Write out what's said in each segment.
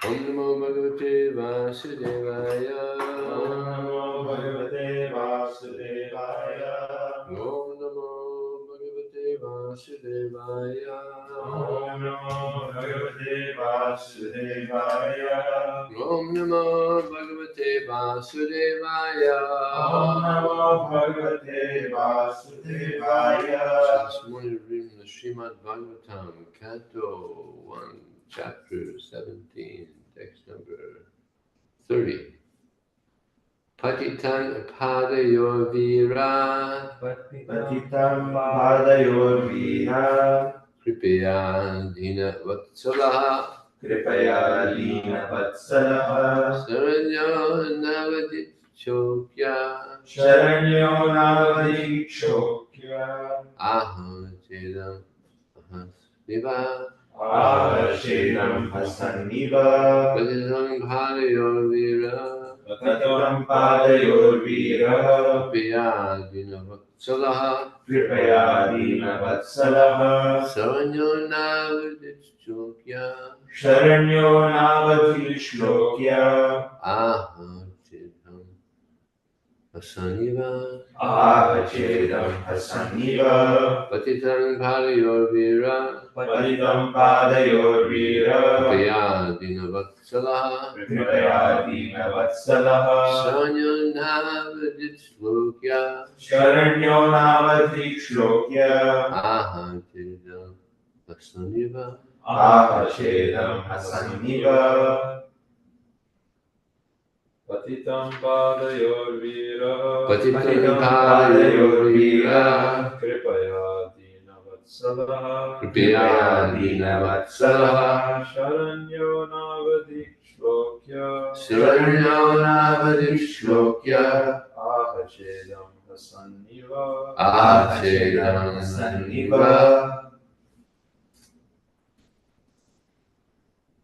Om Namo Bhagavate Vasudevaya. Om Namo Bhagavate Vasudevaya. Om Namo Bhagavate Vasudevaya. Om Namo Bhagavate Vasudevaya. Om Namo Bhagavate Vasudevaya. Om Namo Bhagavate Vasudevaya. So this morning we're reading the Srimad Bhagavatam, Canto 1, Chapter 17, text number 30. Patitan Padayor Vira. Patitam Padayor Vira. Kripaya Dina Vatsalaha. Kripaya Dina Vatsalaha. Saranyo Navadit Chokya. Sharanyo Navadi Chokya. Aham Chedam Ahasniva. Ahashedam Hasanniva. Patitam Padayor Vira. Patitam Padayor Vira. Kripaya Dina Vatsalaha. Kripaya Dina Vatsalaha. Saranyo Navadit Chokya. Sharanyo Navadi Shlokya. Aham Chedam Hasaniva. Ahashedam Hasanniva. Patitam Padayor Vira. Patitam Padayor Vira. Kripaya Dina Vatsalaha. Kripaya Dina Vatsalaha. Saranyo Navadit Chokya. Sharanyo Navadi Shlokya. Aham Chedam Hasaniva. Ahashedam Hasanniva. Patitam Padayor Vira. Patitam Padayor Vira. Kripaya Dina Vatsalaha. Kripaya Dina Vatsalaha. Sharanyo Navadi Shlokya. Saranyo Navadit Shlokya. Ahashedam Hasanniva. Ahachedam Hasanniva.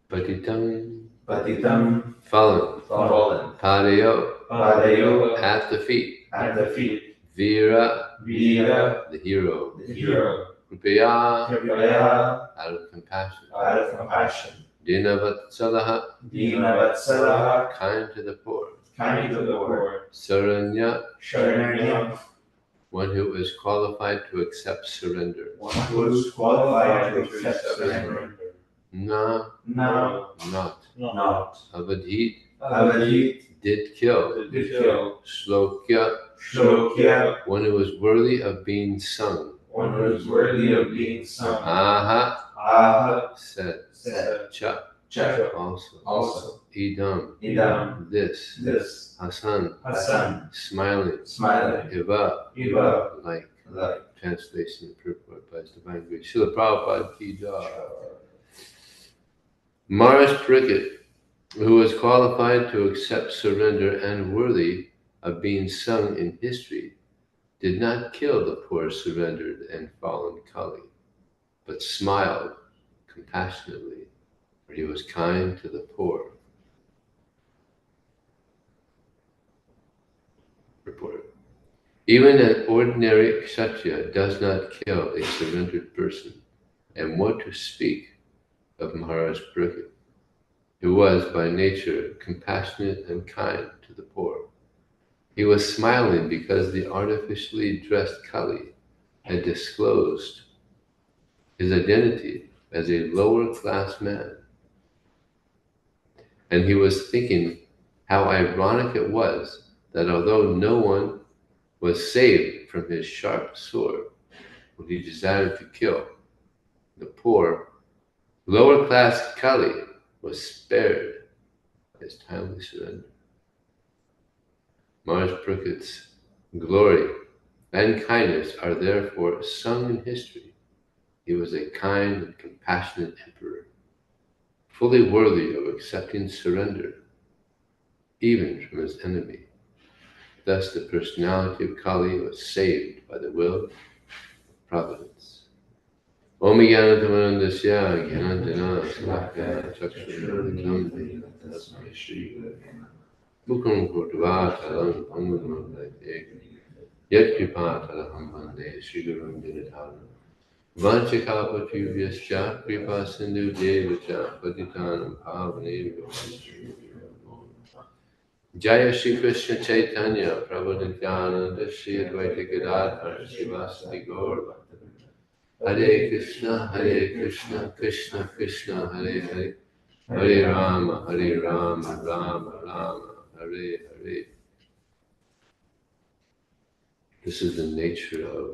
Patitam. Patitam Fallen. fallen. Padayo. Padayo At the feet. at the feet. Vira. Vira The hero. the hero. Kripaya. Kripaya Out of compassion. out of compassion. Dina Vatsalaha. Dina Vatsalaha Kind to the poor. kind to the poor. Saranya. Sharanya One who is qualified to accept surrender. one who is qualified to accept surrender. Na. No, Not. not. Avadhit. Avadhit Did kill. did kill. Shlokya. Shlokya One who is worthy of being sung. one who is worthy of being sung. Aha. Aha Said. said. Cha. Cha Also. Idam. Idam This. this. Hasan. Hasan Smiling. smiling. Iva. Iva Like. like. Translation and purport by His Divine Grace. Srila Prabhupada Ki Jai. Maharaj Pariksit, who was qualified to accept surrender and worthy of being sung in history, did not kill the poor surrendered and fallen Kali, but smiled compassionately, for he was kind to the poor. Report. Even an ordinary kshatriya does not kill a surrendered person, and what to speak of Maharaj Pariksit, who was by nature compassionate and kind to the poor. He was smiling because the artificially dressed Kali had disclosed his identity as a lower class man. And he was thinking how ironic it was that although no one was saved from his sharp sword when he desired to kill, the poor, lower class Kali was spared by his timely surrender. Maharaj Parikit's glory and kindness are therefore sung in history. He was a kind and compassionate emperor, fully worthy of accepting surrender, even from his enemy. Thus, the personality of Kali was saved by the will of providence. Om Jnanatamandasya Jnanandana Salakya Chakshurudikam Tasmai Shri Mukham Kurtva Talam Pangudam Yet Kripa Talaham Bande Shri Gurum Dinatana Vanchakapatubhyascha Kripa Sindhu Devacha Patitanam Pavanebhyo Jaya Shri Krishna Chaitanya Prabhu Nityananda Shri Advaita Gadadhar Srivasadi Gaur Hare Krishna Krishna Krishna Hare Hare Hare Rama Rama Rama Hare Hare. This is the nature of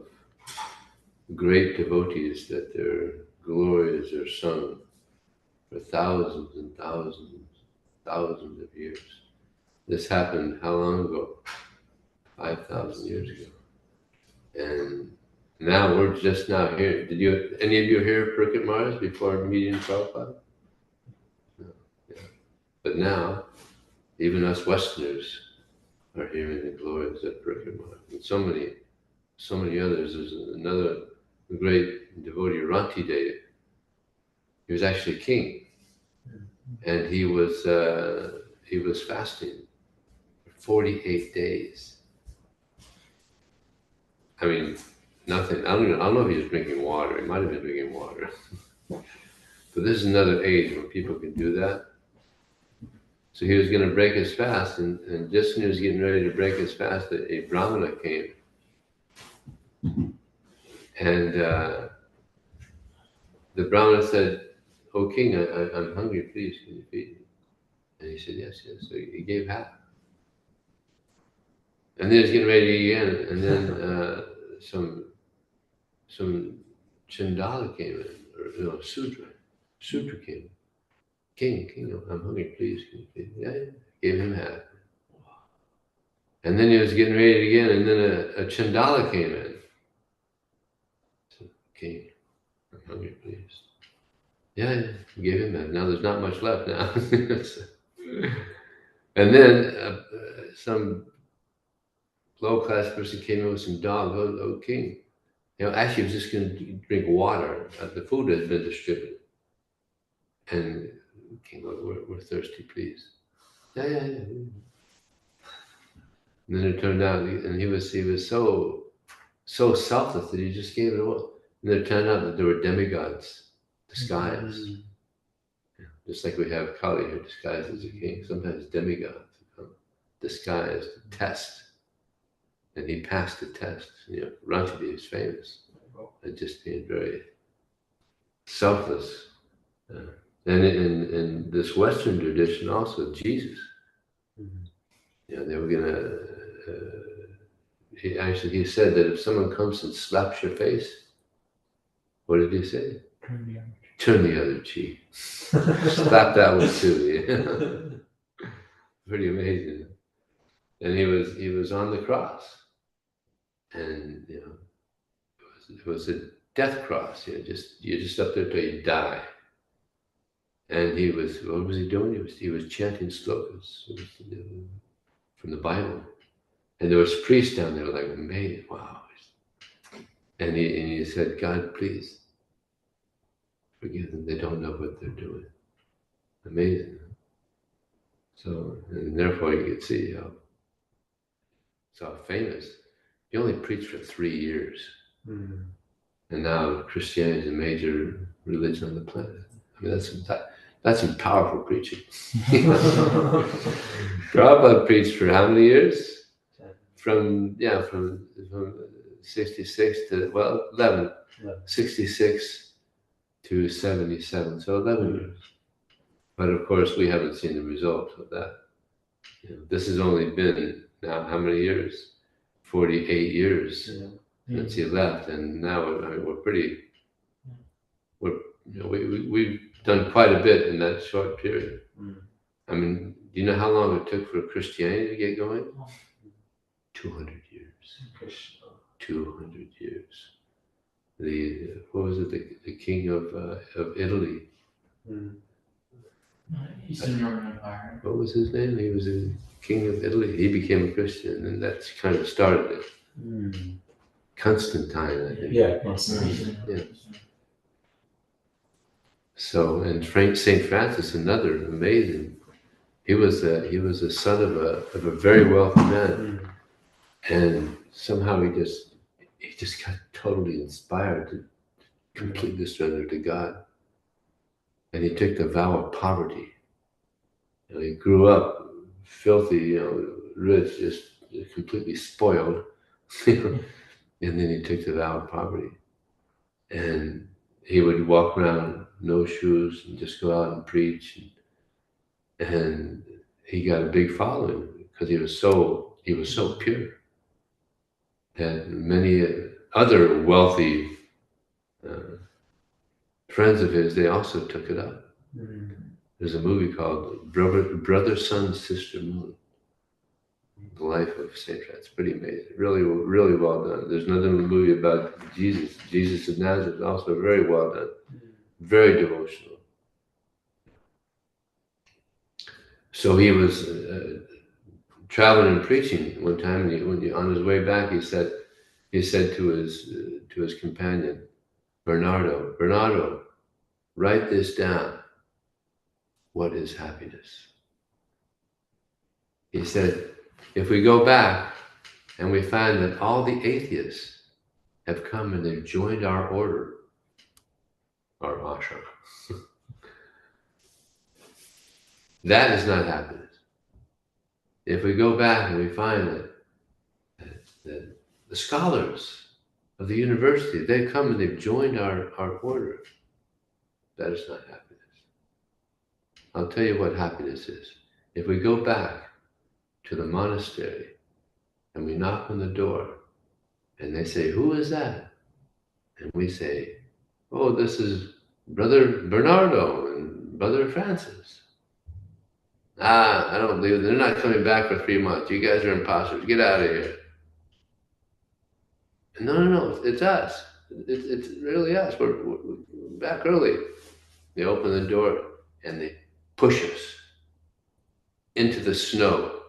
great devotees, that their glories are sung for thousands and thousands of years. This happened how long ago? 5,000 years ago. And now we're just now here. Did any of you hear Prakrit Maharaj before meeting Prabhupada? No. Yeah. But now, even us Westerners are hearing the glories of Prakrit Maharaj. And so many others. There's another great devotee, Rantidev. He was actually king. And he was fasting for 48 days. I mean, nothing. I don't know if he was drinking water. He might have been drinking water. But this is another age when people can do that. So he was going to break his fast, and just when he was getting ready to break his fast, a Brahmana came. And the Brahmana said, "Oh king, I'm hungry, please, can you feed me?" And he said, yes. So he gave half. And then he was getting ready to eat again, and then some Chandala came in, or Sudra came in. King, I'm hungry, please, can you feed me? Yeah. Gave him half. And then he was getting ready again, and then a Chandala came in. So, king, I'm hungry, please. Yeah, gave him that. Now there's not much left now. And then some low-class person came in with some dog. Oh, king. Actually, he was just going to drink water. The food has been distributed. And king, we're thirsty, please. Yeah. And then it turned out, and he was so selfless that he just gave it away. And it turned out that there were demigods disguised. Yeah, just like we have Kali here disguised as a king. Sometimes demigods come disguised to test. And he passed the test. Rantidev is famous at just being very selfless. And in this Western tradition also, Jesus. They were going to, he said that if someone comes and slaps your face, what did he say? Turn the other cheek. Slap that one too. Yeah. Pretty amazing. And he was on the cross. And it was a death cross. You're just up there till you die. And what was he doing? He was chanting slokas from the Bible. And there was priests down there like, amazing, wow. And he said, God, please forgive them. They don't know what they're doing. Amazing. So, and therefore you could see how famous. He only preached for 3 years. And now Christianity is a major religion on the planet. I mean, that's some powerful preaching. Prabhupada preached for how many years? From 66 to 11. 66 to 77, so 11 years. But of course, we haven't seen the results of that. This has only been now how many years? 48 years since he left, and now we've done quite a bit in that short period. I mean, do you know how long it took for Christianity to get going? 200 years. 200 years. What was it? The king of Italy. Eastern Roman Empire. What was his name? He was the king of Italy. He became a Christian, and that's kind of started it. Constantine, I think. Yeah. Yeah. So, and Saint Francis, another amazing. He was a son of a very wealthy man, and somehow he just got totally inspired to completely surrender to God, and he took the vow of poverty. And he grew up filthy, rich, just completely spoiled, and then he took the vow of poverty, and he would walk around no shoes and just go out and preach, and he got a big following because he was so pure that many other wealthy friends of his, they also took it up. There's a movie called Brother, Sun, Sister, Moon. The life of Saint Francis. Pretty amazing. Really, really well done. There's another movie about Jesus of Nazareth, also very well done. Very devotional. So he was traveling and preaching one time, and on his way back, he said to his companion, Bernardo, write this down. What is happiness? He said, if we go back and we find that all the atheists have come and they've joined our order, our ashram, that is not happiness. If we go back and we find that the scholars of the university, they've come and they've joined our order, that is not happiness. I'll tell you what happiness is. If we go back to the monastery and we knock on the door and they say, who is that? And we say, oh, this is Brother Bernardo and Brother Francis. I don't believe it. They're not coming back for 3 months. You guys are imposters. Get out of here. No, it's us. It's really us. We're back early. They open the door and they push us into the snow,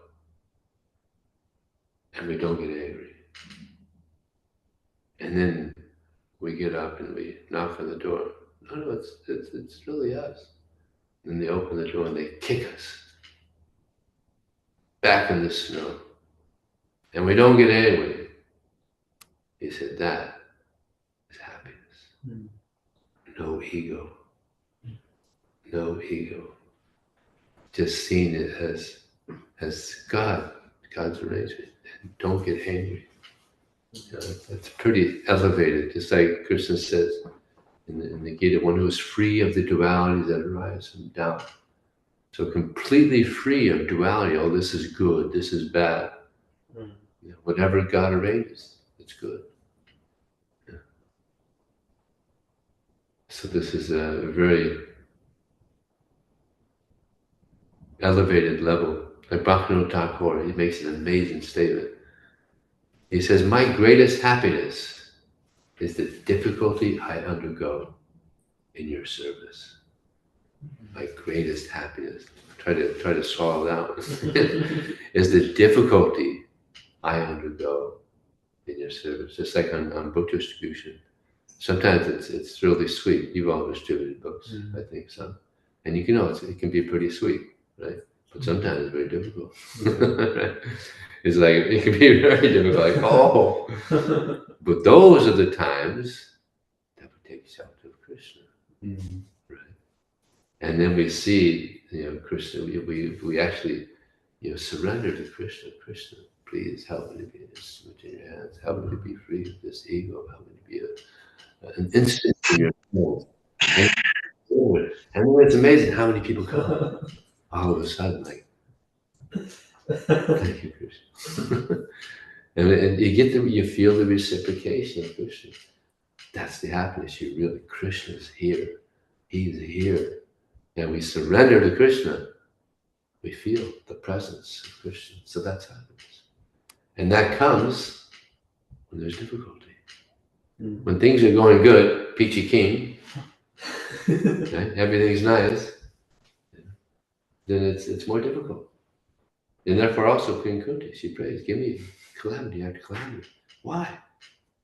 and we don't get angry. And then we get up and we knock on the door. No, it's really us. And they open the door and they kick us back in the snow, and we don't get angry. He said that is happiness. No ego. No ego. Just seeing it as God's arrangement. And don't get angry. That's pretty elevated, just like Krishna says in the Gita, one who is free of the dualities that arise from doubt. So completely free of duality. Oh, this is good, this is bad. Whatever God arranges, it's good. So this is a very elevated level. Like Bhaktivinoda Thakur, he makes an amazing statement. He says, my greatest happiness is the difficulty I undergo in your service. My greatest happiness. Try to swallow that one. Is the difficulty I undergo in your service. Just like on book distribution. Sometimes it's really sweet. You've all distributed books, I think so. And you can know it can be pretty sweet, right? But sometimes it's very difficult. Right? It's like, it can be very difficult, like, oh. But those are the times that we take shelter of Krishna, right? And then we see, Krishna, we actually, surrender to Krishna. Krishna, please help me to be an instrument in your hands. Help me to be free of this ego. Help me to be an instant in your hands. And then it's amazing how many people come. All of a sudden, like, thank you, Krishna. and you feel the reciprocation of Krishna. That's the happiness. Krishna's here. He's here. And we surrender to Krishna. We feel the presence of Krishna. So that's happiness. And that comes when there's difficulty. When things are going good, peachy keen, right? Everything's nice, then it's more difficult. And therefore also Queen Kunti, she prays, give me calamity after calamity. Why?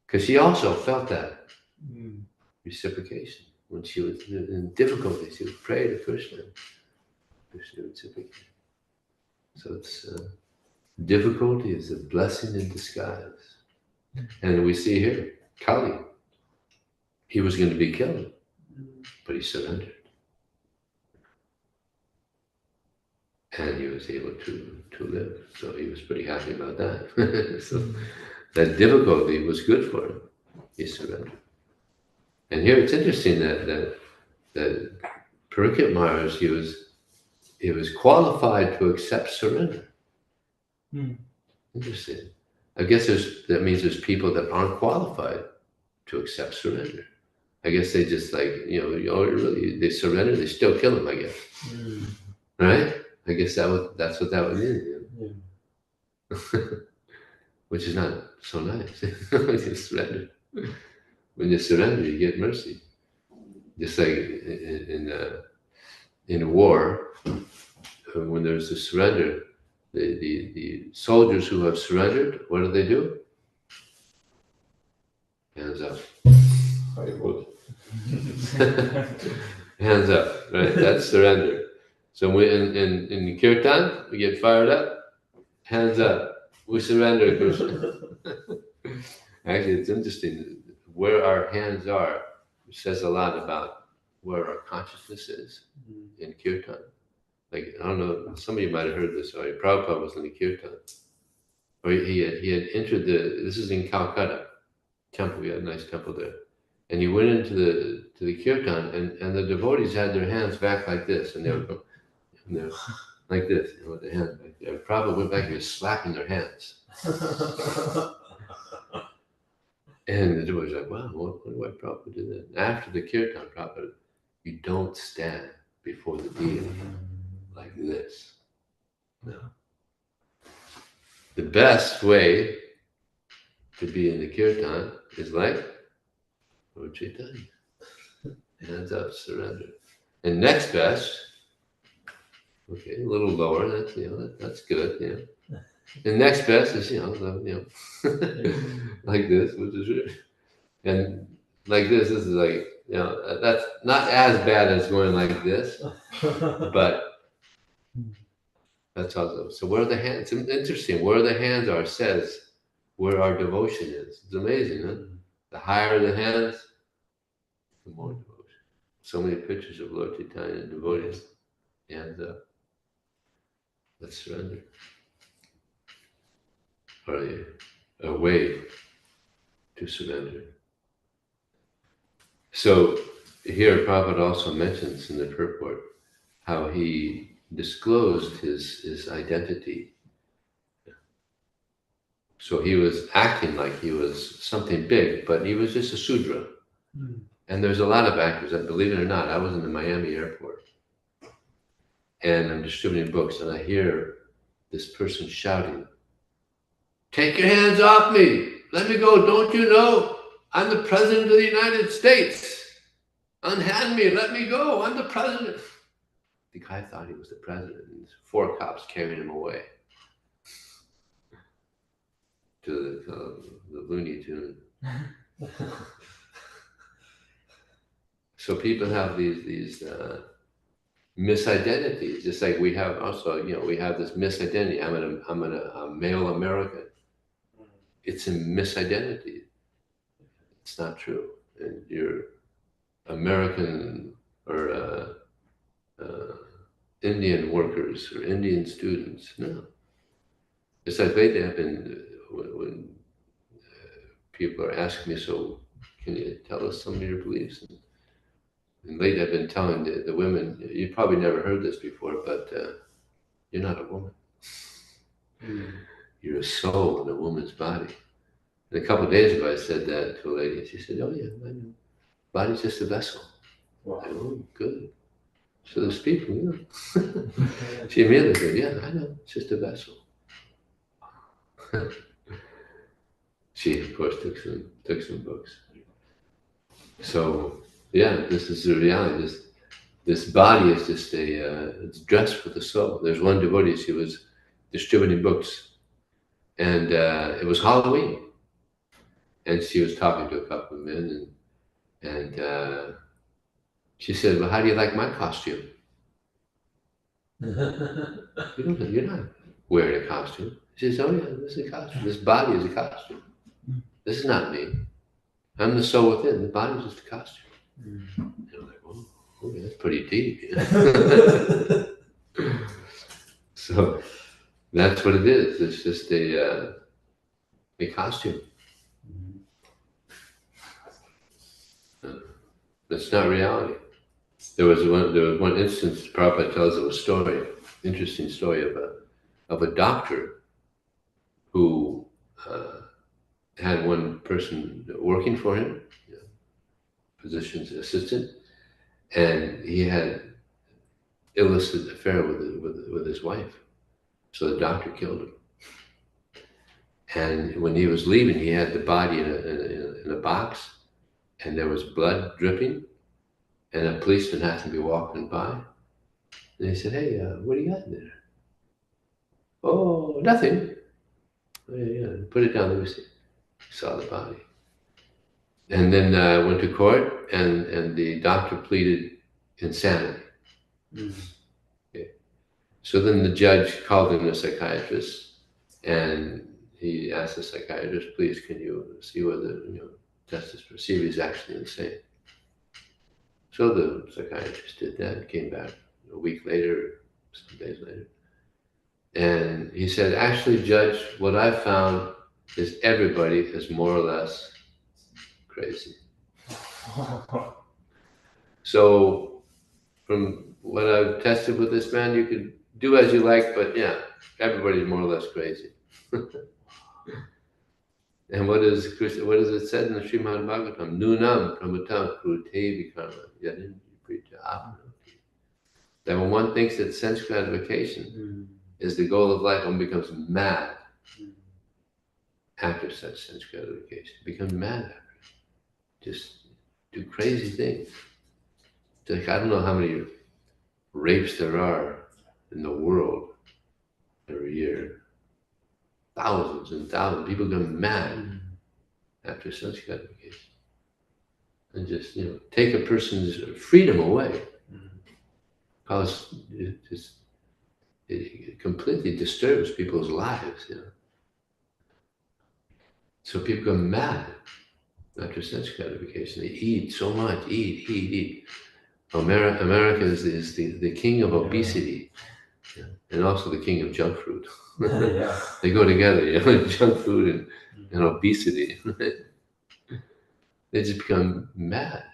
Because she also felt that reciprocation. When she was in difficulty, she would pray to Krishna. Krishna would reciprocate. So it's difficulty is a blessing in disguise. And we see here, Kali, he was going to be killed, but he surrendered. And he was able to live. So he was pretty happy about that. So that difficulty was good for him. He surrendered. And here it's interesting that Parikshit Maharaj, he was qualified to accept surrender. Interesting. I guess that means there's people that aren't qualified to accept surrender. I guess they just really, they surrender, they still kill him, I guess. Right? I guess that's what that would mean. Yeah. Which is not so nice. When you surrender. When you surrender, you get mercy. Just like in war, when there's a surrender, the soldiers who have surrendered, what do? Hands up. Hands up, right? That's surrender. So we in kirtan, we get fired up, hands up. We surrender, Krishna. Actually, it's interesting. Where our hands are says a lot about where our consciousness is in kirtan. Like, I don't know, some of you might have heard this already. Prabhupada was in the kirtan. Or he had entered this is in Calcutta temple. We had a nice temple there. And he went into the kirtan, and the devotees had their hands back like this, and they were like this, with their hands back there. Prabhupada went back and was slapping their hands. And the devotees were like, wow, why Prabhupada did that? And after the kirtan, Prabhupada, you don't stand before the deity like this. No. The best way to be in the kirtan is like Lord Chaitanya. Hands up, surrender. And next best, okay, a little lower, that's good, yeah. And next best is, like this, which is really, and like this is like, that's not as bad as going like this, but that's also, so where the hands, it's interesting, where the hands are says where our devotion is. It's amazing, huh? The higher the hands, the more devotion. So many pictures of Lord Chaitanya and devotees, hands up. Let's surrender. Or a way to surrender. So here Prabhupada also mentions in the purport how he disclosed his identity. So he was acting like he was something big, but he was just a Sudra. And there's a lot of actors, and believe it or not, I was in the Miami airport and I'm distributing books, and I hear this person shouting, "Take your hands off me! Let me go! Don't you know I'm the President of the United States? Unhand me! Let me go! I'm the President!" The guy thought he was the President, and 4 cops carried him away to the Looney Tune. So people have these misidentities, just like we have also, we have this misidentity. I'm a male American. It's a misidentity. It's not true. And you're American or Indian workers or Indian students. No. It's like lately I've been, when people are asking me, so can you tell us some of your beliefs? And lately I've been telling the women, you probably never heard this before, but you're not a woman. You're a soul in a woman's body. And a couple of days ago I said that to a lady, and she said, "Oh yeah, I know. Body's just a vessel." Wow. I said, "Oh, good. So there's people, She immediately said, "Yeah, I know, it's just a vessel." She, of course, took some books. So, yeah, this is the reality. This body is just it's dressed for the soul. There's one devotee, she was distributing books, and it was Halloween, and she was talking to a couple of men, and she said, "Well, how do you like my costume? You're not wearing a costume." She says, "Oh yeah, this is a costume. This body is a costume. This is not me. I'm the soul within. The body is just a costume." And I'm like, "Oh, okay, that's pretty deep." You know? So that's what it is. It's just a costume. That's not reality. There was one instance. Prabhupada tells of a story, interesting story of a doctor who had one person working for him, physician's assistant, and he had illicit affair with his wife. So the doctor killed him. And when he was leaving, he had the body in a box, and there was blood dripping, and a policeman happened to be walking by. And he said, "Hey, what do you got in there?" "Oh, nothing." "Oh, yeah, put it down, let me see." Saw the body. And then went to court, and the doctor pleaded insanity. Okay. So then the judge called in a psychiatrist, and he asked the psychiatrist, "Please, can you see whether, test this, see if he's actually insane?" So the psychiatrist did that, came back a week later, some days later. And he said, "Actually, Judge, what I found is everybody is more or less crazy." So from what I've tested with this man, you can do as you like, but yeah, everybody's more or less crazy. And what is it said in the Srimad Bhagavatam? Nunam pramatam krute vikarma yanin prita apnoti. That when one thinks that sense gratification is the goal of life, one becomes mad after such sense gratification. Becomes mad after it. Just do crazy things. Like, I don't know how many rapes there are in the world every year. Thousands and thousands. People go mad after such gratification. And just, take a person's freedom away. Because it completely disturbs people's lives, So people go mad after such gratification. They eat so much, eat. America is the king of obesity, and also the king of junk food. They go together, junk food and obesity. They just become mad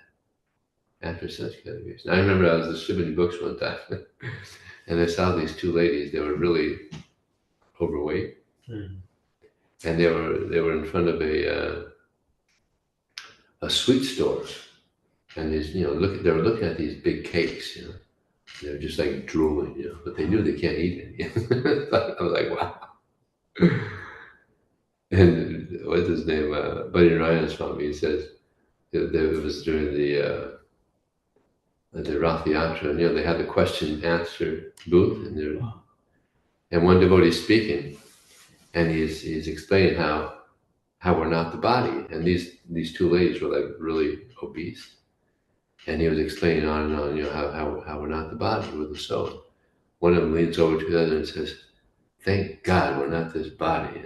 after such gratification. I remember I was distributing books one time, and I saw these two ladies. They were really overweight, and they were in front of a sweet store, and these, they were looking at these big cakes, They were just like drooling, but they knew they can't eat it. I was like, wow. And what's his name? Buddy Ryan Swami, he says it was during the Rath Yatra, and they had the question and answer booth, and one devotee speaking, and he's explaining how we're not the body, and these two ladies were like really obese. And he was explaining on and on, how we're not the body, we're the soul. One of them leans over to the other and says, "Thank God we're not this body."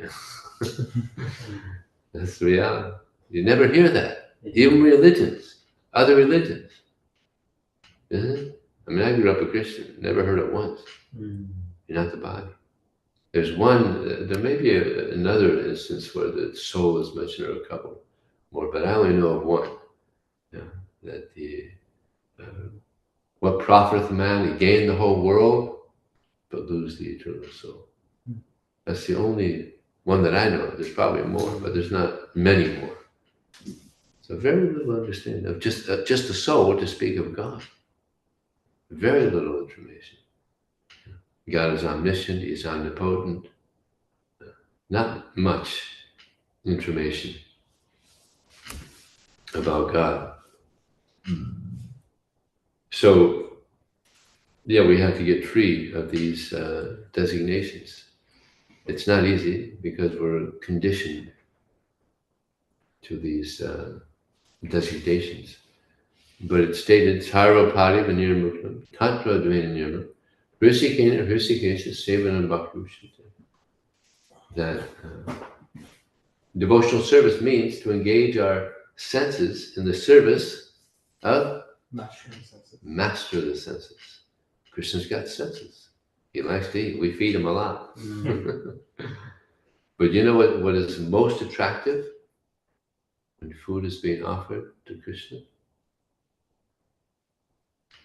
That's the reality. You never hear that. Even other religions. Isn't it? I mean, I grew up a Christian, never heard it once. You're not the body. There's there may be another instance where the soul is mentioned, or a couple more, but I only know of one. That what profiteth a man to gain the whole world, but lose the eternal soul. That's the only one that I know of. There's probably more, but there's not many more. So very little understanding of just the soul, to speak of God. Very little information. God is omniscient, He is omnipotent. Not much information about God. So, yeah, we have to get free of these designations. It's not easy because we're conditioned to these designations. But it's stated, Sarvapari Vinirmuktam, Tatra Dvaina Nirma, Hrisikena Hrisikesha Sevanam Bhakrushita. That devotional service means to engage our senses in the service of master the senses. Krishna's got senses. He likes to eat. We feed him a lot. But you know what is most attractive when food is being offered to Krishna?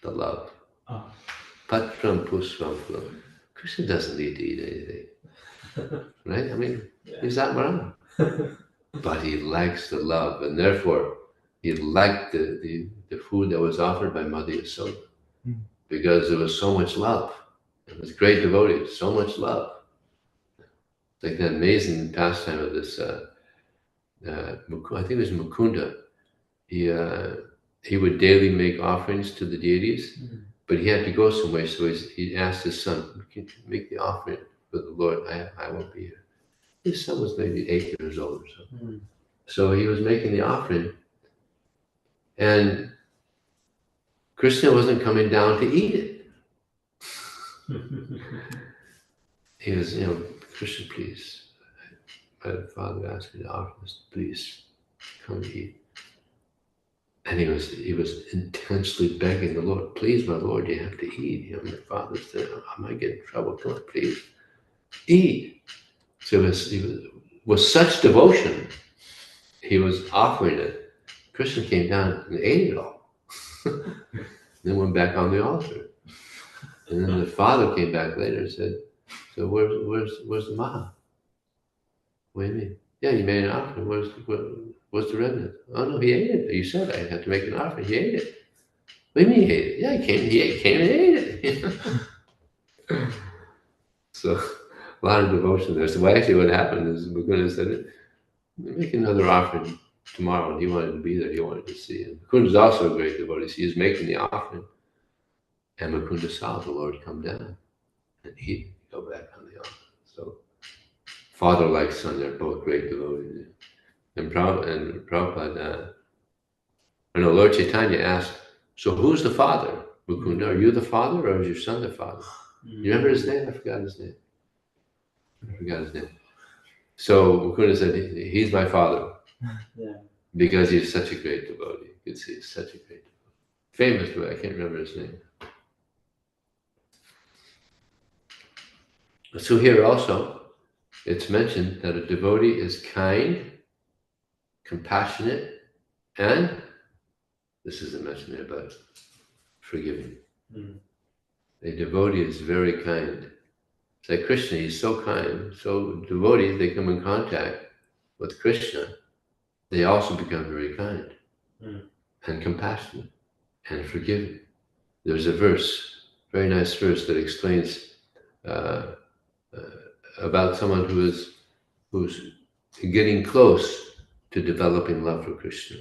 The love. Patram pushpam phulam. Krishna doesn't need to eat anything. Right? I mean, he's not around. But he likes the love, and therefore he liked the food that was offered by Mother Yasoda. Because there was so much love. It was great devotee, so much love. It's like that amazing pastime of this, I think it was Mukunda. He would daily make offerings to the deities, but he had to go somewhere, so he asked his son, "Can you make the offering for the Lord? I won't be here." His son was maybe 8 years old or something. So he was making the offering, and Krishna wasn't coming down to eat it. He was, Krishna, please, my father asked me to offer this, please come and eat. And he was intensely begging the Lord, please, my Lord, you have to eat. My father said, I might get in trouble. Come on, please, eat. So it was such devotion, he was offering it. Krishna came down and ate it all. Then went back on the altar. And then the father came back later and said, so where's the Maha? What do you mean? Yeah, you made an offering. What's the remnant? Oh no, he ate it. You said I had to make an offering. He ate it. What do you mean he ate it? Yeah, he came and ate it. So a lot of devotion there. So actually what happened is Mukunda said, make another offering tomorrow. And he wanted to be there. He wanted to see him. Mukunda is also a great devotee. So he was making the offering. And Mukunda saw the Lord come down and he'd go back on the altar. So father like son, they're both great devotees. And Prabhupada, Lord Chaitanya asked, so who's the father? Mukunda, are you the father or is your son the father? You remember his name? I forgot his name. So Mukunda said, he's my father. Yeah. Because he's such a great devotee. You can see he's such a great devotee. Famous, but I can't remember his name. So here also, it's mentioned that a devotee is kind, compassionate, and this isn't mentioned there, but forgiving. A devotee is very kind. It's like Krishna, he's so kind. So devotees, they come in contact with Krishna, they also become very kind and compassionate and forgiving. There's a verse, very nice verse that explains about someone who's getting close to developing love for Krishna.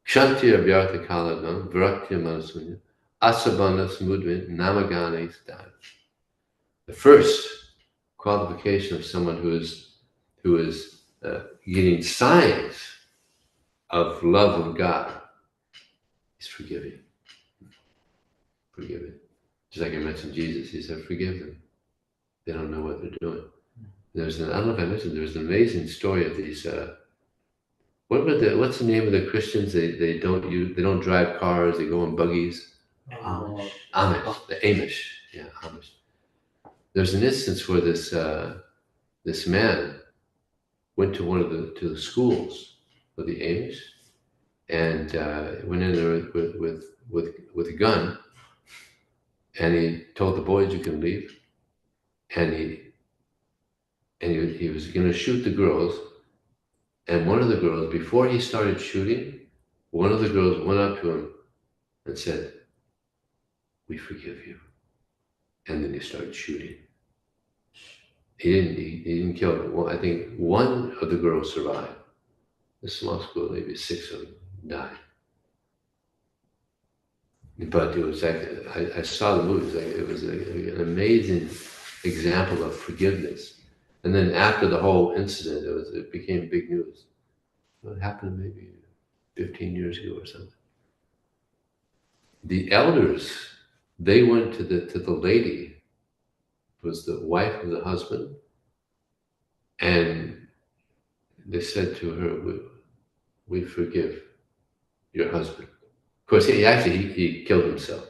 Kshantir Vyartha Kaladam, Virakya Manasunya, Asabana Samudvin, Namagane Stad. The first qualification of someone who is getting signs of love of God is forgiving. Forgiving. Just like I mentioned Jesus, he said, forgive them. They don't know what they're doing. I don't know if I mentioned, there was an amazing story of these, what's the name of the Christians? They don't drive cars, they go in buggies. Amish. The Amish. Yeah, Amish. There's an instance where this man went to the schools of the Amish and went in there with a gun, and he told the boys, you can leave, and he was going to shoot the girls, and one of the girls, before he started shooting, one of the girls went up to him and said, we forgive you. And then he started shooting. He didn't kill them. Well, I think one of the girls survived. The small school, maybe 6 of them died. But it was like, I saw the movie, it was an amazing example of forgiveness. And then after the whole incident, it became big news. It happened maybe 15 years ago or something. The elders, they went to the lady, who was the wife of the husband, and they said to her, we forgive your husband. Of course, he killed himself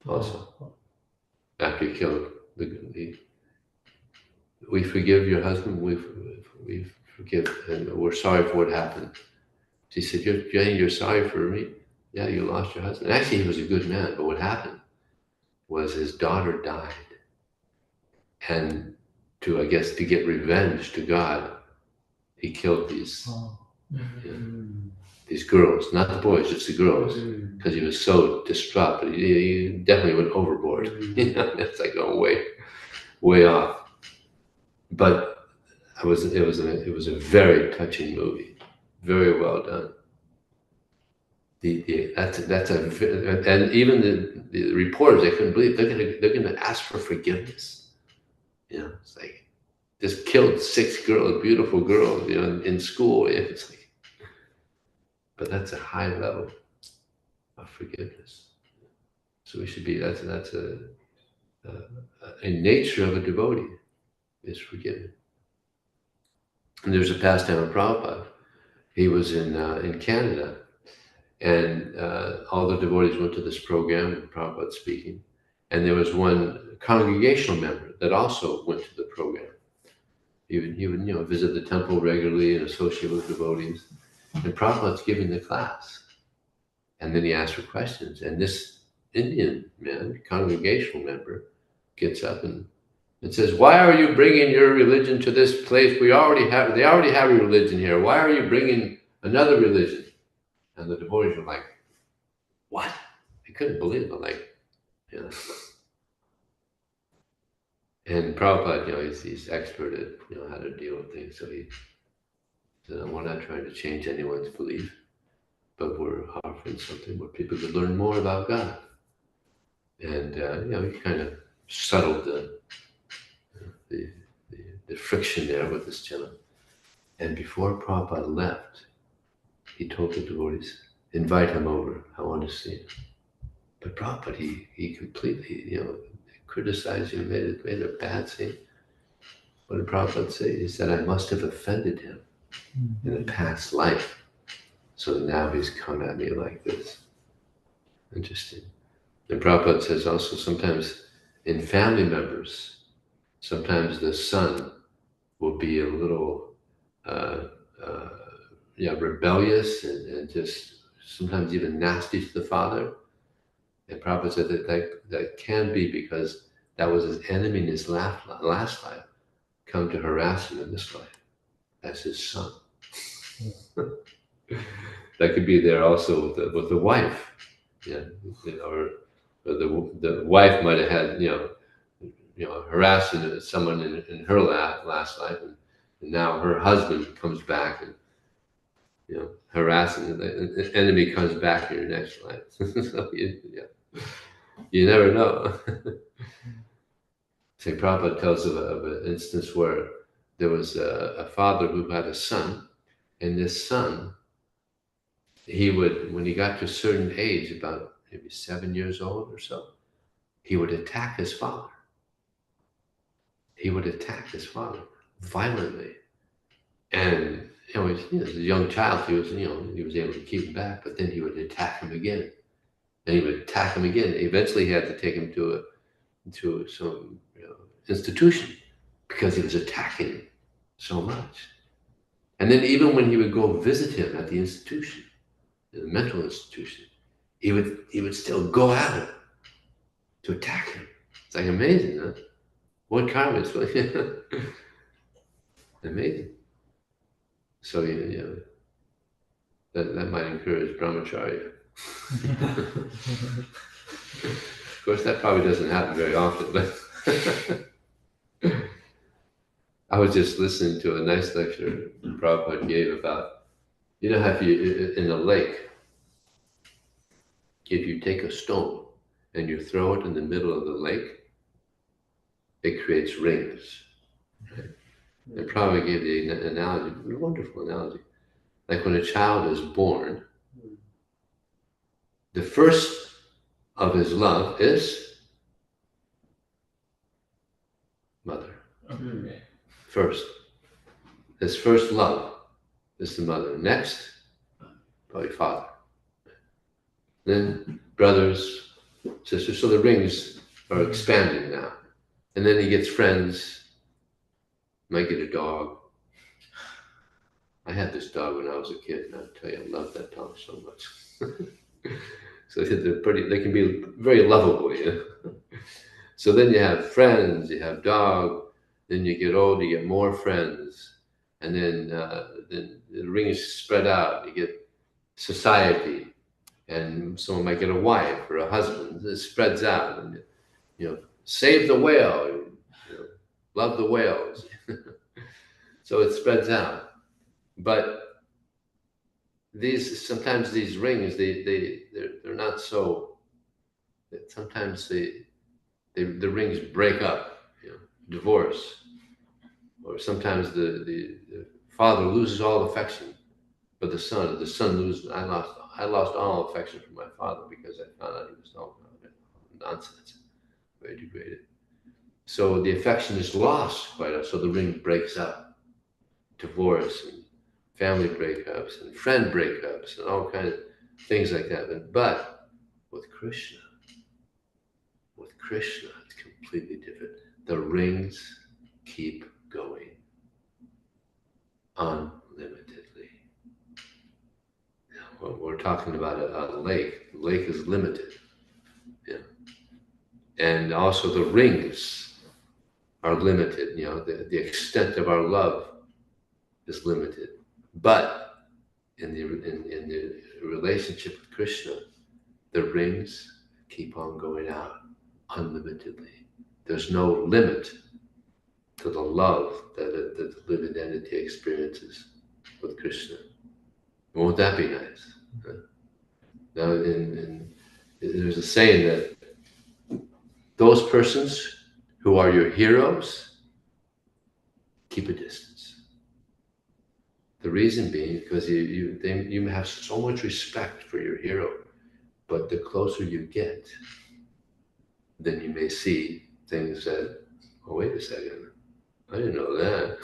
also. After he killed we forgive your husband, we forgive, and we're sorry for what happened. She said, you're sorry for me? Yeah, you lost your husband. Actually, he was a good man, but what happened was his daughter died. And to get revenge to God, he killed these girls, not the boys, just the girls, because he was so distraught. But he definitely went overboard. It's like going way off. But it was a very touching movie, very well done. And even the reporters, they couldn't believe they're gonna ask for forgiveness. It's like just killed 6 girls, beautiful girls, in school. It's like, but that's a high level of forgiveness. So we should be. That's a nature of a devotee is forgiving. And there's a pastime of Prabhupada. He was in Canada, and all the devotees went to this program, and Prabhupada speaking. And there was one congregational member that also went to the program. He would visit the temple regularly and associate with devotees. And Prabhupada's giving the class. And then he asked for questions. And this Indian man, congregational member, gets up and says, why are you bringing your religion to this place? They already have a religion here. Why are you bringing another religion? And the devotees were like, what? They couldn't believe it. And Prabhupada, he's expert at, how to deal with things. So he said, we're not trying to change anyone's belief, but we're offering something where people could learn more about God. And, he kind of settled the friction there with this gentleman. And before Prabhupada left, he told the devotees, invite him over. I want to see him. But Prabhupada, he completely, criticized him, made a bad scene. What did Prabhupada say? He said, I must have offended him in a past life. So now he's come at me like this. Interesting. And Prabhupada says also sometimes in family members, sometimes the son will be a little rebellious and just sometimes even nasty to the father. And Prabhupada said that can be because that was his enemy in his last life, come to harass him in this life. That's his son. That could be there also with the wife. Or the wife might have had, harassing someone in her last life, and now her husband comes back and, harassing, the enemy comes back in your next life. So you never know. St. Prabhupada tells of an instance where there was a father who had a son, and this son, he would, when he got to a certain age, about maybe 7 years old or so, he would attack his father. He would attack his father violently. And, as a young child, he was able to keep him back, but then he would attack him again. And he would attack him again. Eventually, he had to take him to some institution because he was attacking him so much. And then even when he would go visit him at the institution, the mental institution, he would still go at him to attack him. It's like amazing, huh? What karma is amazing. So that might encourage brahmacharya. Of course, that probably doesn't happen very often, but I was just listening to a nice lecture Prabhupada gave about, you know how if you, in a lake, if you take a stone and you throw it in the middle of the lake, it creates rings. Right? And Prabhupada gave the analogy, a wonderful analogy. Like when a child is born, the first of his love is mother. Okay. First. His first love is the mother. Next, probably father. Then brothers, sisters. So the rings are expanding now. And then he gets friends, might get a dog. I had this dog when I was a kid, and I'll tell you, I love that dog so much. So they can be very lovable, you know. So then you have friends, you have dog, then you get old, you get more friends, and then the rings spread out. You get society, and someone might get a wife or a husband. It spreads out, and you know, save the whale, you know, love the whales. So it spreads out, but sometimes these rings they're not so. Sometimes the rings break up, you know, divorce, or sometimes the father loses all affection for the son. The son loses. I lost all affection for my father because I found out he was no nonsense, very degraded. So the affection is lost quite. So the ring breaks up, divorce and family breakups and friend breakups and all kinds of things like that. But with Krishna, it's completely different. The rings keep going unlimitedly. Now, we're talking about a lake. The lake is limited. Yeah. And also the rings are limited. You know, the extent of our love is limited. But in the relationship with Krishna, the rings keep on going out unlimitedly. There's no limit to the love that the living entity experiences with Krishna. Won't that be nice? Now, there's a saying that those persons who are your heroes, keep a distance. The reason being because you have so much respect for your hero, but the closer you get, then you may see things that, oh, wait a second, I didn't know that.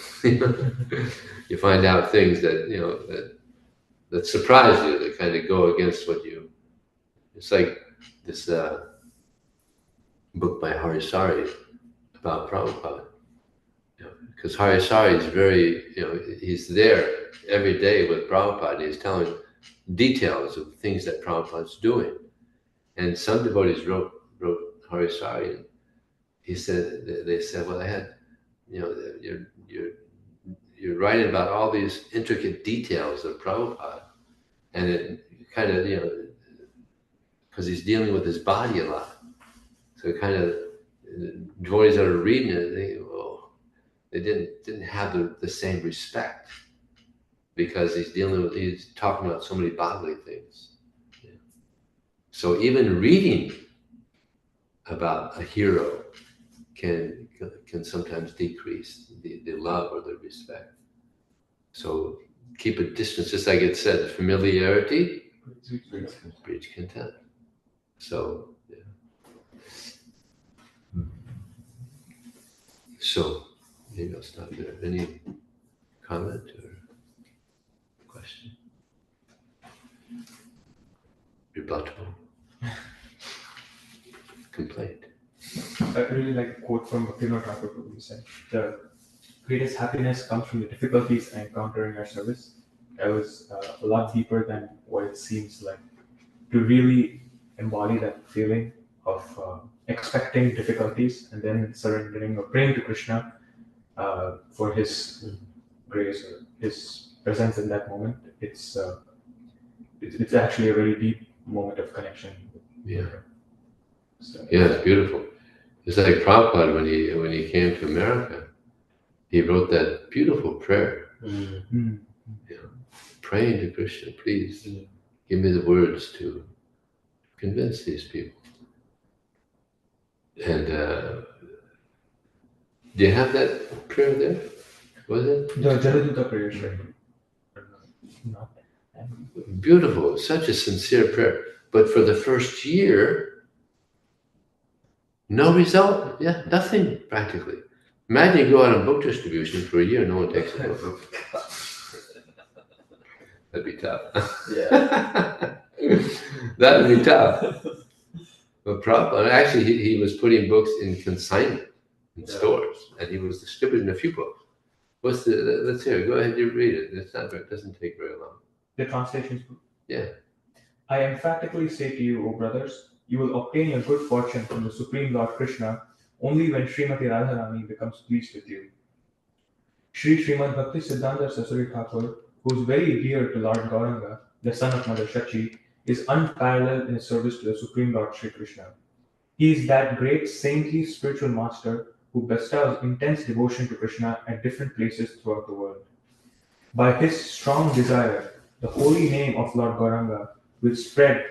You find out things that, you know, that surprise you, that kind of go against what you. It's like this book by Harisari about Prabhupada. You know, because Harisari is very, you know, he's there every day with Prabhupada. And he's telling details of things that Prabhupada's doing. And some devotees wrote Harisari, and he said, they said, well, I had, you know, you're writing about all these intricate details of Prabhupada, and it kind of, you know, because he's dealing with his body a lot, so kind of devotees that are reading it, they didn't have the same respect because he's talking about so many bodily things. Yeah. So even reading about a hero can sometimes decrease the love or the respect. So keep a distance, just like it said, familiarity breeds contempt. So, yeah. So maybe I'll stop there. Any comment or question? Rebuttal? Complaint? I really like a quote from Bhaktivinoda Thakur Prabhu. He said, "The greatest happiness comes from the difficulties I encounter in your service." That was a lot deeper than what it seems like. To really embody that feeling of expecting difficulties and then surrendering or praying to Krishna for His grace or His presence in that moment, it's actually a very deep moment of connection. Yeah. So, Yeah, it's beautiful. It's like Prabhupada when he came to America. he wrote that beautiful prayer, Mm. praying to Krishna, please give me the words to convince these people. And do you have that prayer there? Was it? The Jaladuta prayers, right? Not. Beautiful, such a sincere prayer. But for the first year, no result. Yeah, nothing practically. Imagine you go out on book distribution for a year, no one takes a book. That'd be tough. Yeah. That would be tough. But Prabhupada, actually, he was putting books in consignment in stores, and he was distributing a few books. What's the? Let's hear it. Go ahead, you read it. It's not. It doesn't take very long. The translations. Yeah. I emphatically say to you, O brothers, you will obtain your good fortune from the Supreme Lord Krishna only when Srimati Radharani becomes pleased with you. Sri Srimad Bhakti Siddhanta Saraswati Thakur, who is very dear to Lord Gauranga, the son of Mother Shachi, is unparalleled in his service to the Supreme Lord Sri Krishna. He is that great saintly spiritual master who bestows intense devotion to Krishna at different places throughout the world. By his strong desire, the holy name of Lord Gauranga will spread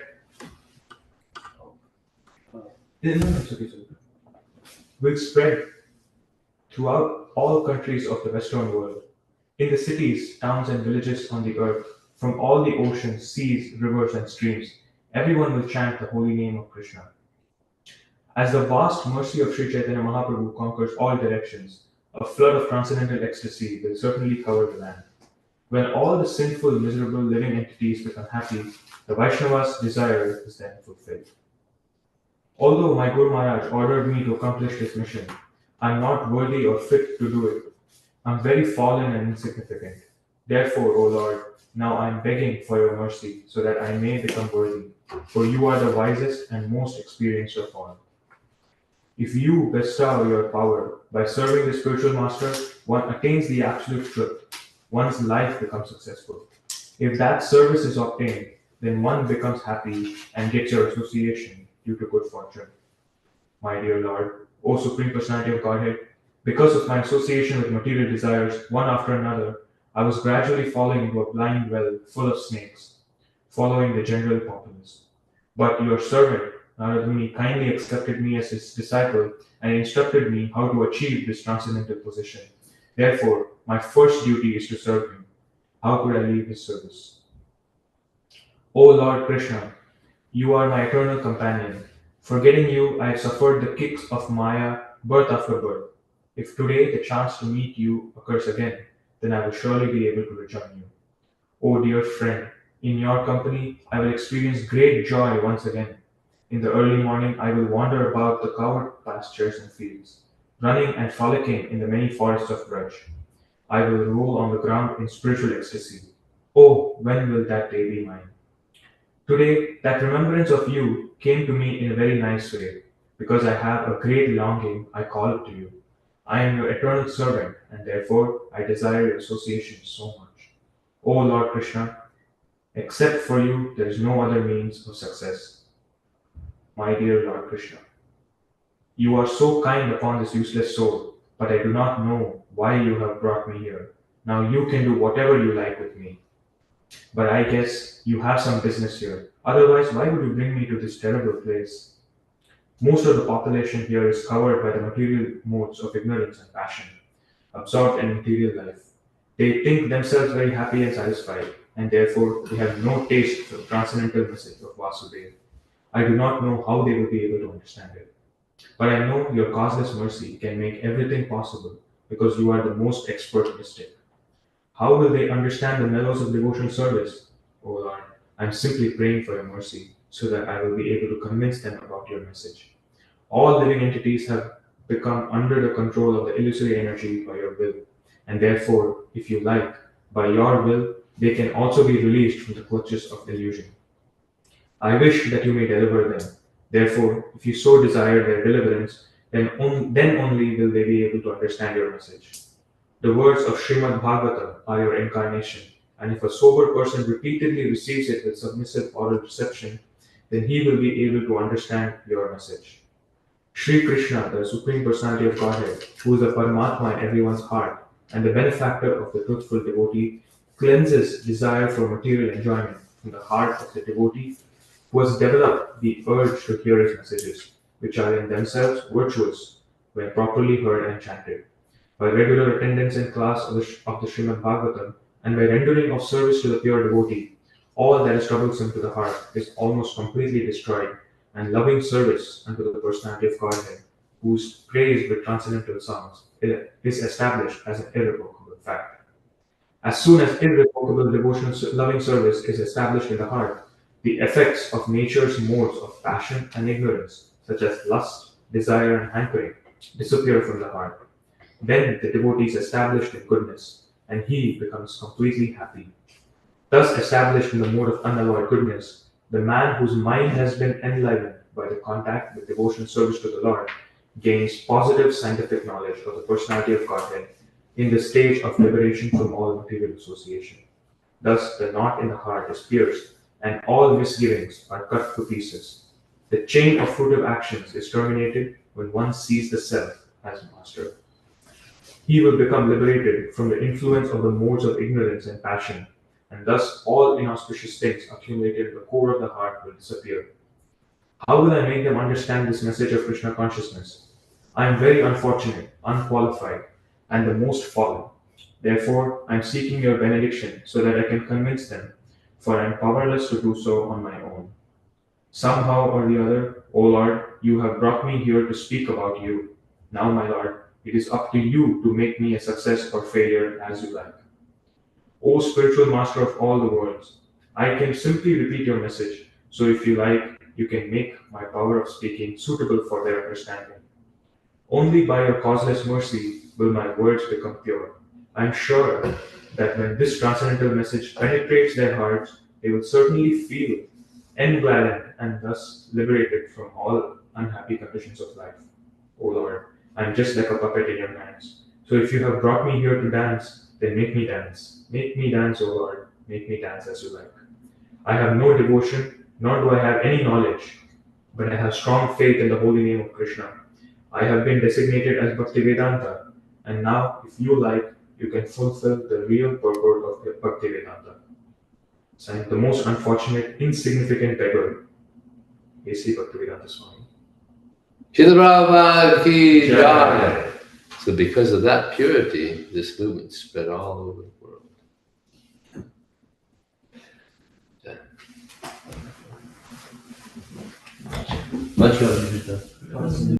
throughout all countries of the Western world, in the cities, towns, and villages on the earth, from all the oceans, seas, rivers, and streams. Everyone will chant the holy name of Krishna. As the vast mercy of Sri Chaitanya Mahaprabhu conquers all directions, a flood of transcendental ecstasy will certainly cover the land. When all the sinful, miserable living entities become happy, the Vaishnava's desire is then fulfilled. Although my Guru Maharaj ordered me to accomplish this mission, I am not worthy or fit to do it. I am very fallen and insignificant. Therefore, O Lord, now I am begging for your mercy so that I may become worthy, for you are the wisest and most experienced of all. If you bestow your power by serving the spiritual master, one attains the absolute truth. One's life becomes successful. If that service is obtained, then one becomes happy and gets your association due to good fortune. My dear Lord, O Supreme Personality of Godhead, because of my association with material desires, one after another, I was gradually falling into a blind well full of snakes, following the general populace. But your servant, Naraduni, kindly accepted me as his disciple and instructed me how to achieve this transcendental position. Therefore, my first duty is to serve him. How could I leave his service? O Lord Krishna, you are my eternal companion. Forgetting you, I have suffered the kicks of Maya birth after birth. If today the chance to meet you occurs again, then I will surely be able to rejoin you. O dear friend, in your company, I will experience great joy once again. In the early morning, I will wander about the covered pastures and fields, running and frolicking in the many forests of Braj. I will roll on the ground in spiritual ecstasy. Oh, when will that day be mine? Today, that remembrance of you came to me in a very nice way. Because I have a great longing, I call it to you. I am your eternal servant, and therefore I desire your association so much. O Lord Krishna, except for you, there is no other means of success. My dear Lord Krishna, you are so kind upon this useless soul, but I do not know why you have brought me here. Now you can do whatever you like with me. But I guess you have some business here. Otherwise, why would you bring me to this terrible place? Most of the population here is covered by the material modes of ignorance and passion, absorbed in material life. They think themselves very happy and satisfied, and therefore they have no taste for the transcendental message of Vasudeva. I do not know how they will be able to understand it. But I know your causeless mercy can make everything possible because you are the most expert mystic. How will they understand the mellows of devotional service? O Lord, I am simply praying for your mercy so that I will be able to convince them about your message. All living entities have become under the control of the illusory energy by your will, and therefore, if you like, by your will, they can also be released from the clutches of illusion. I wish that you may deliver them. Therefore, if you so desire their deliverance, then only will they be able to understand your message. The words of Srimad Bhagavatam are your incarnation, and if a sober person repeatedly receives it with submissive oral reception, then he will be able to understand your message. Sri Krishna, the Supreme Personality of Godhead, who is the Paramatma in everyone's heart, and the benefactor of the truthful devotee cleanses desire for material enjoyment from the heart of the devotee who has developed the urge to hear his messages, which are in themselves virtuous when properly heard and chanted. By regular attendance in class of the Srimad Bhagavatam, and by rendering of service to the pure devotee, all that is troublesome to the heart is almost completely destroyed, and loving service unto the personality of Godhead, whose praise with transcendental songs is established as an irrevocable fact. As soon as irrevocable devotional loving service is established in the heart, the effects of nature's modes of passion and ignorance, such as lust, desire, and hankering, disappear from the heart. Then the devotee is established in goodness, and he becomes completely happy. Thus established in the mode of unalloyed goodness, the man whose mind has been enlivened by the contact with devotional service to the Lord gains positive scientific knowledge of the personality of Godhead in the stage of liberation from all material association. Thus the knot in the heart is pierced, and all misgivings are cut to pieces. The chain of fruitive actions is terminated when one sees the self as master. He will become liberated from the influence of the modes of ignorance and passion, and thus all inauspicious things accumulated in the core of the heart will disappear. How will I make them understand this message of Krishna consciousness? I am very unfortunate, unqualified, and the most fallen. Therefore, I am seeking your benediction so that I can convince them, for I am powerless to do so on my own. Somehow or the other, O Lord, you have brought me here to speak about you. Now, my Lord, it is up to you to make me a success or failure as you like. O spiritual master of all the worlds, I can simply repeat your message, so if you like, you can make my power of speaking suitable for their understanding. Only by your causeless mercy will my words become pure. I am sure that when this transcendental message penetrates their hearts, they will certainly feel engladdened and thus liberated from all unhappy conditions of life. O Lord, I am just like a puppet in your hands. So if you have brought me here to dance, then make me dance. Make me dance, O Lord. Make me dance as you like. I have no devotion, nor do I have any knowledge, but I have strong faith in the holy name of Krishna. I have been designated as Bhaktivedanta, and now, if you like, you can fulfill the real purport of the Bhaktivedanta. So I am the most unfortunate, insignificant beggar. A.C. Bhaktivedanta Swami. Srila Prabhupada ki Jai. jai. So because of that purity, this movement spread all over the world. Much love, Vijaya.